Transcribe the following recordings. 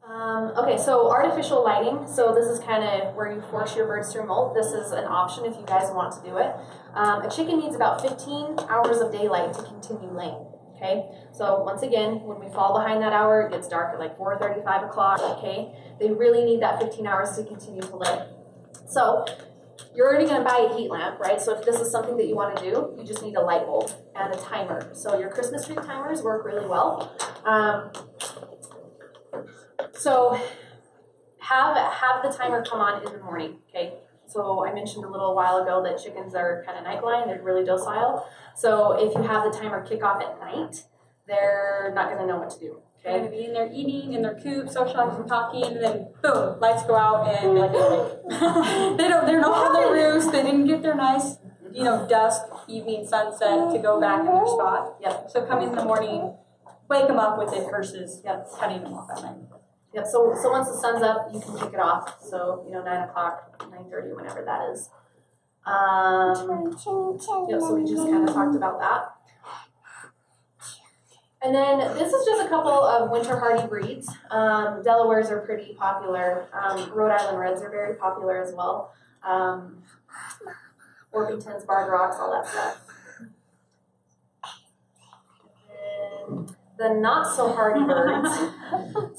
Okay, so artificial lighting. So this is kind of where you force your birds to molt. This is an option if you guys want to do it. A chicken needs about 15 hours of daylight to continue laying. Okay, so once again, when we fall behind that hour, it gets dark at like 4:30, 5 o'clock. Okay, they really need that 15 hours to continue to lay. So you're already going to buy a heat lamp, right? So if this is something that you want to do, you just need a light bulb and a timer. So your Christmas tree timers work really well. So have the timer come on in the morning, okay? So I mentioned a little while ago that chickens are kind of night blind, they're really docile. So if you have the timer kick off at night, they're not going to know what to do. They're going to be in there eating in their coop, socializing, talking, and then boom, lights go out, and they're not on their roost. They didn't get their nice, dusk, evening, sunset to go back in their spot. Yep. So come in the morning, wake them up with it versus cutting them off at night. Yep. So once the sun's up, you can kick it off. So 9 o'clock, 9:30, whenever that is. Yep. So we just kind of talked about that. And then this is just a couple of winter hardy breeds. Delawares are pretty popular. Rhode Island Reds are very popular as well. Orpingtons, Barred Rocks, all that stuff. And then the not so hardy birds.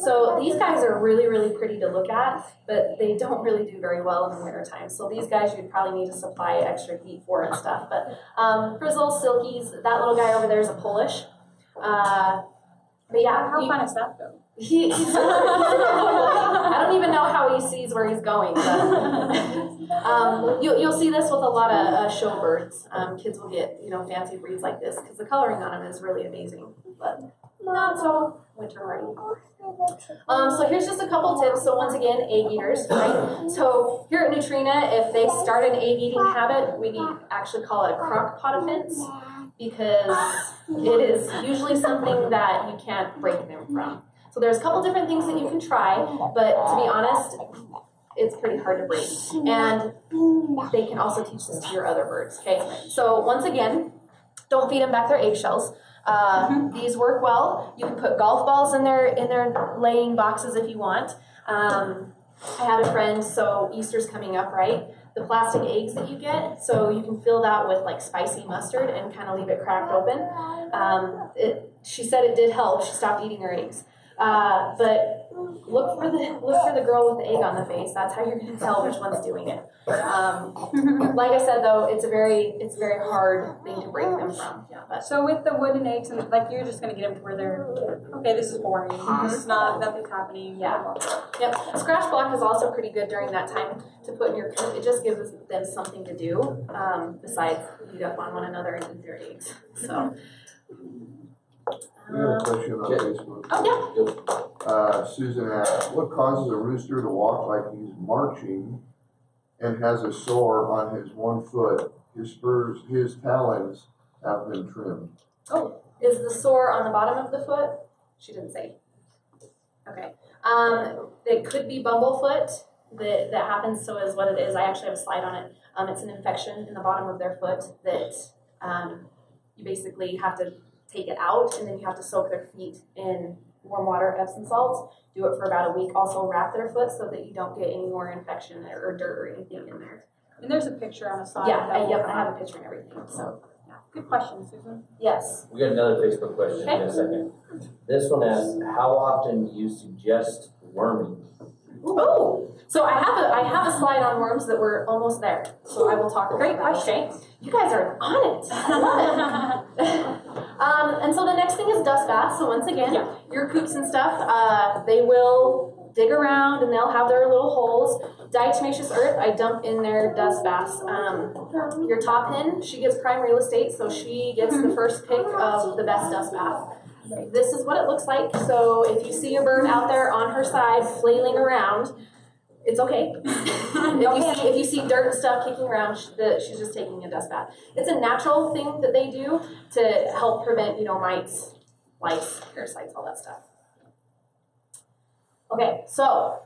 So these guys are really, really pretty to look at, but they don't really do very well in the wintertime. So these guys you'd probably need to supply extra heat for and stuff. But frizzles, silkies, that little guy over there is a Polish. But yeah, how fun is that though? He's I don't even know how he sees where he's going. But, you'll see this with a lot of show birds. Kids will get fancy breeds like this because the coloring on them is really amazing. But not so winter hardy. So here's just a couple tips. So once again, egg eaters, right? So here at Nutrena, if they start an egg eating habit, we actually call it a crock pot offense, because it is usually something that you can't break them from. So there's a couple different things that you can try, but to be honest, it's pretty hard to break. And they can also teach this to your other birds, okay? So once again, don't feed them back their eggshells. These work well. You can put golf balls in their laying boxes if you want. I have a friend, so Easter's coming up, right? The plastic eggs that you get, so you can fill that with like spicy mustard and kind of leave it cracked open. She said it did help. She stopped eating her eggs. But look for the girl with the egg on the face. That's how you're going to tell which one's doing it. Like I said, though, it's a very hard thing to break them from. Yeah, but. So with the wooden eggs, and like you're just going to get them to where they're okay. This is boring. This is nothing's happening. Yeah. Yep. Scratch block is also pretty good during that time to put in your coop. It just gives them something to do besides beat up on one another and eat their eggs. So. We have a question on Facebook. Oh, yeah. Susan asks, what causes a rooster to walk like he's marching and has a sore on his one foot? His spurs, his talons have been trimmed. Oh, is the sore on the bottom of the foot? She didn't say. Okay. It could be bumblefoot that happens, so is what it is. I actually have a slide on it. It's an infection in the bottom of their foot that you basically have to take it out, and then you have to soak their feet in warm water, Epsom salts. Do it for about a week. Also wrap their foot so that you don't get any more infection or dirt or anything in there. And there's a picture on the slide. Yeah, I have a picture and everything. So, yeah. Good question, Susan. Yes. We got another Facebook question in a second. This one asks, how often do you suggest worming? Oh, so I have a slide on worms that we're almost there. So I will talk about Great that. question. Okay? You guys are on it. I love it. And so the next thing is dust baths. So once again, your coops and stuff, they will dig around and they'll have their little holes. Diatomaceous earth, I dump in their dust baths. Your top hen, she gets prime real estate, so she gets the first pick of the best dust bath. This is what it looks like. So if you see a bird out there on her side flailing around, it's okay. If you see dirt and stuff kicking around, she's just taking a dust bath. It's a natural thing that they do to help prevent, mites, lice, parasites, all that stuff. Okay, so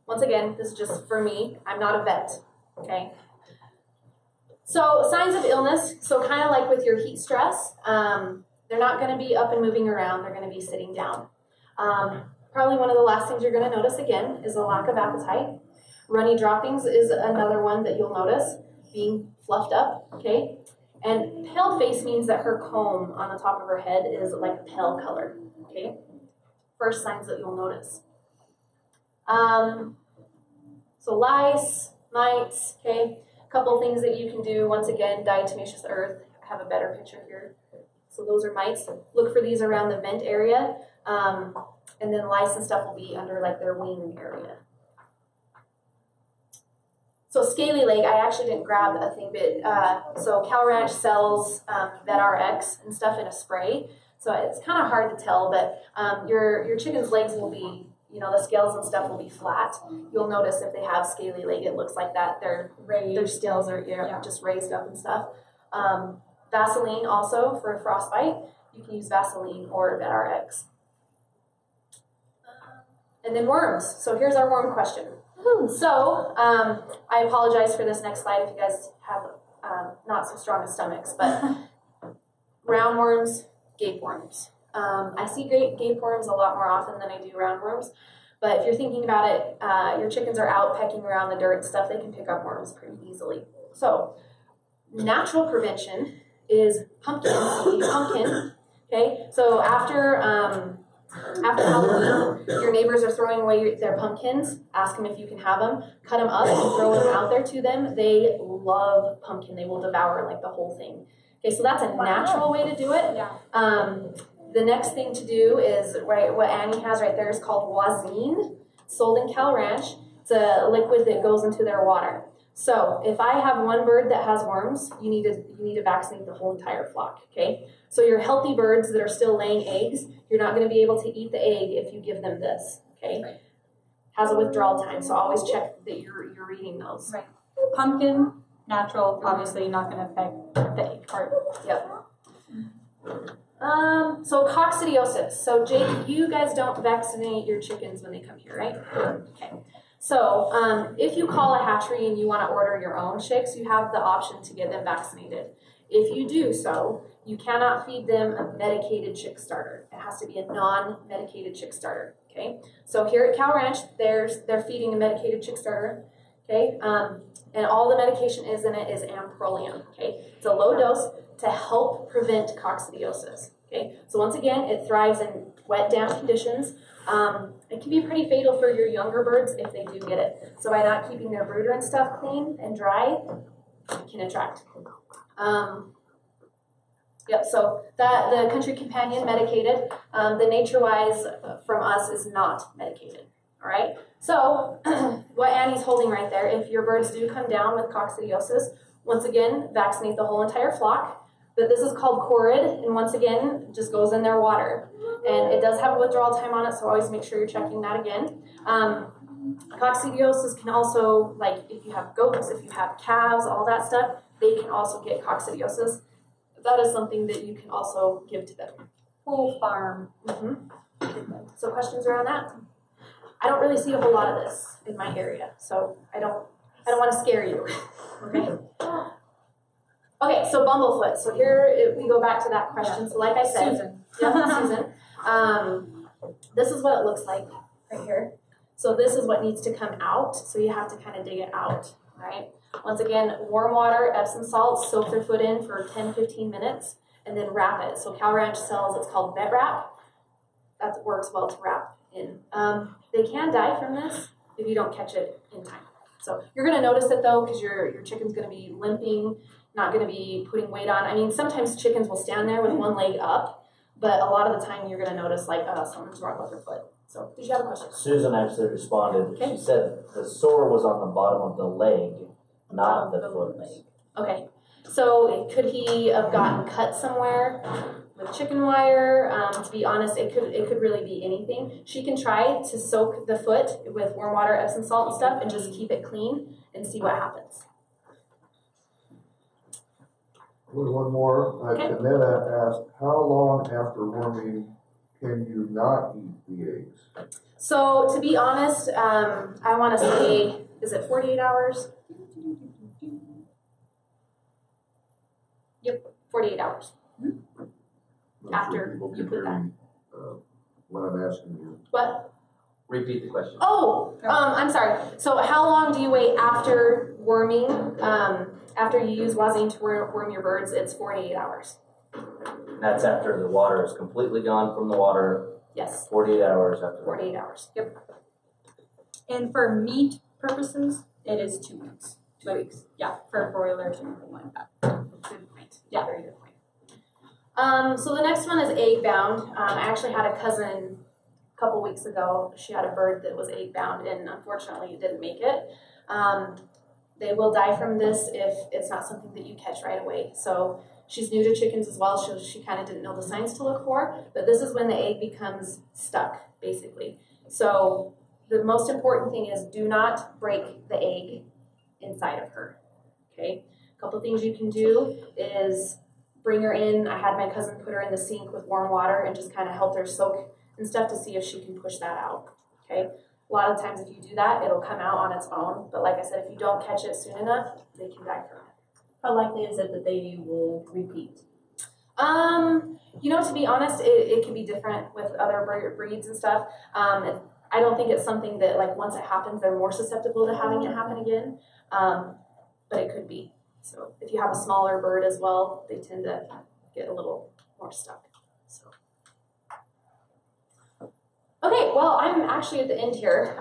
once again, this is just for me. I'm not a vet, okay? So signs of illness, so kind of like with your heat stress, they're not going to be up and moving around. They're going to be sitting down. probably one of the last things you're gonna notice again is a lack of appetite. Runny droppings is another one that you'll notice, being fluffed up, okay? And pale face means that her comb on the top of her head is like a pale color, okay? First signs that you'll notice. So lice, mites, okay? A couple things that you can do. Once again, diatomaceous earth. I have a better picture here. So those are mites. Look for these around the vent area. And then lice and stuff will be under like their wing area. So scaly leg, I actually didn't grab a thing, but so Cal Ranch sells VetRx and stuff in a spray. So it's kind of hard to tell, but your chicken's legs will be, you know, the scales and stuff will be flat. You'll notice if they have scaly leg, it looks like that. Their scales are just raised up and stuff. Vaseline also for frostbite. You can use Vaseline or VetRx. And then worms. So here's our worm question. So I apologize for this next slide if you guys have not so strong stomachs, but roundworms, gapeworms. I see gapeworms a lot more often than I do roundworms, but if you're thinking about it, your chickens are out pecking around the dirt and stuff, they can pick up worms pretty easily. So natural prevention is pumpkin, okay? So after Halloween, your neighbors are throwing away their pumpkins. Ask them if you can have them. Cut them up and throw them out there to them. They love pumpkin. They will devour like the whole thing. Okay, so that's a natural way to do it. Yeah. The next thing to do is, right, what Annie has right there is called Wazine, sold in Cal Ranch. It's a liquid that goes into their water. So if I have one bird that has worms, you need to vaccinate the whole entire flock, okay? So your healthy birds that are still laying eggs, you're not going to be able to eat the egg if you give them this, okay? Right. Has a withdrawal time, so always check that you're reading those. Right. Pumpkin, natural, obviously not going to affect the egg part. Yep. So coccidiosis. So Jake, you guys don't vaccinate your chickens when they come here, right? Okay. So if you call a hatchery and you want to order your own chicks, you have the option to get them vaccinated. If you do so, you cannot feed them a medicated chick starter. It has to be a non-medicated chick starter, okay? So here at Cal Ranch, they're feeding a medicated chick starter, okay? And all the medication is in it is amprolium, okay? It's a low dose to help prevent coccidiosis, okay? So once again, it thrives in wet, damp conditions. It can be pretty fatal for your younger birds if they do get it. So by not keeping their brooder and stuff clean and dry, it can attract. Yep, so that the Country Companion medicated, the Nature Wise from us is not medicated, all right? So what Annie's holding right there, if your birds do come down with coccidiosis, once again, vaccinate the whole entire flock. But this is called Corid, and once again, just goes in their water. And it does have a withdrawal time on it, so always make sure you're checking that again. Coccidiosis can also, like if you have goats, if you have calves, all that stuff, they can also get coccidiosis. That is something that you can also give to them. Whole farm. So questions around that? I don't really see a whole lot of this in my area, so I don't want to scare you. Okay. Okay, so bumblefoot. So here we go back to that question. So like I said, Susan. Yeah, Susan. This is what it looks like right here. So this is what needs to come out. So you have to kind of dig it out, right? Once again, warm water, Epsom salts, soak their foot in for 10-15 minutes, and then wrap it. So Cal Ranch sells, it's called vet wrap. That works well to wrap in. They can die from this if you don't catch it in time. So you're going to notice it though, because your chicken's going to be limping, not going to be putting weight on. I mean, sometimes chickens will stand there with one leg up, but a lot of the time you're going to notice like, something's wrong with their foot. So did you have a question? Susan actually responded. Okay. She said the sore was on the bottom of the leg, not the foot. Okay. So could he have gotten cut somewhere with chicken wire? To be honest, it could really be anything. She can try to soak the foot with warm water, Epsom salt and stuff, and just keep it clean and see what happens. One more. Okay. Janetta asked, how long after worming can you not eat the eggs? So to be honest, I want to say, is it 48 hours? Yep, 48 hours. I'm After sure people you can put hear me when I'm asking you. What? Repeat the question. I'm sorry. So how long do you wait after worming? After you use Wazine to worm your birds, it's 48 hours. That's after the water is completely gone from the water. Yes. 48 hours after. 48 hours. Yep. And for meat purposes, it is 2 weeks. 2 weeks. Yeah, for broilers or anything like that. Good point. Yeah. Very good point. So the next one is egg bound. I actually had a cousin a couple weeks ago. She had a bird that was egg bound, and unfortunately it didn't make it. They will die from this if it's not something that you catch right away. So she's new to chickens as well. She kind of didn't know the signs to look for, but this is when the egg becomes stuck, basically. So the most important thing is do not break the egg inside of her, okay? A couple things you can do is bring her in. I had my cousin put her in the sink with warm water and just kind of help her soak and stuff to see if she can push that out, okay? A lot of times if you do that, it'll come out on its own, but like I said, if you don't catch it soon enough, they can die from it. How likely is it that they will repeat? To be honest, it can be different with other breeds and stuff. I don't think it's something that, like, once it happens, they're more susceptible to having it happen again, but it could be. So if you have a smaller bird as well, they tend to get a little more stuck. So. Okay, well, I'm actually at the end here.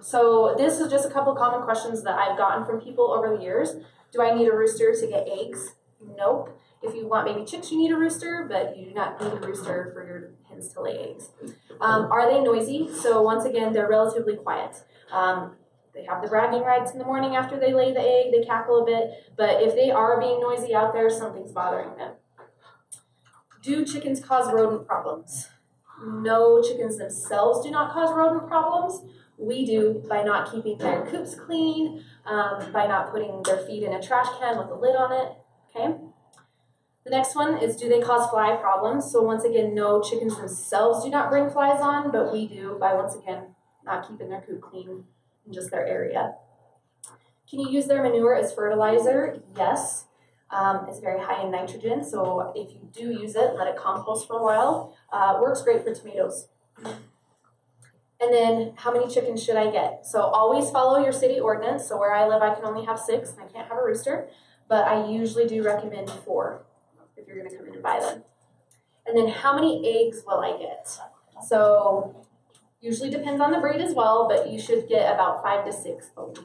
So this is just a couple common questions that I've gotten from people over the years. Do I need a rooster to get eggs? Nope. If you want baby chicks, you need a rooster, but you do not need a rooster for your hens to lay eggs. Are they noisy? So once again, they're relatively quiet. They have the bragging rights in the morning after they lay the egg, they cackle a bit, but if they are being noisy out there, something's bothering them. Do chickens cause rodent problems? No, chickens themselves do not cause rodent problems. We do by not keeping their coops clean, by not putting their feed in a trash can with a lid on it, okay? The next one is, do they cause fly problems? So once again, no, chickens themselves do not bring flies on, but we do by, once again, not keeping their coop clean in just their area. Can you use their manure as fertilizer? Yes. It's very high in nitrogen, so if you do use it, let it compost for a while. Works great for tomatoes. And then, how many chickens should I get? So always follow your city ordinance. So where I live, I can only have 6, and I can't have a rooster, but I usually do recommend 4 if you're gonna come in and buy them. And then how many eggs will I get? So usually depends on the breed as well, but you should get about 5 to 6 a week.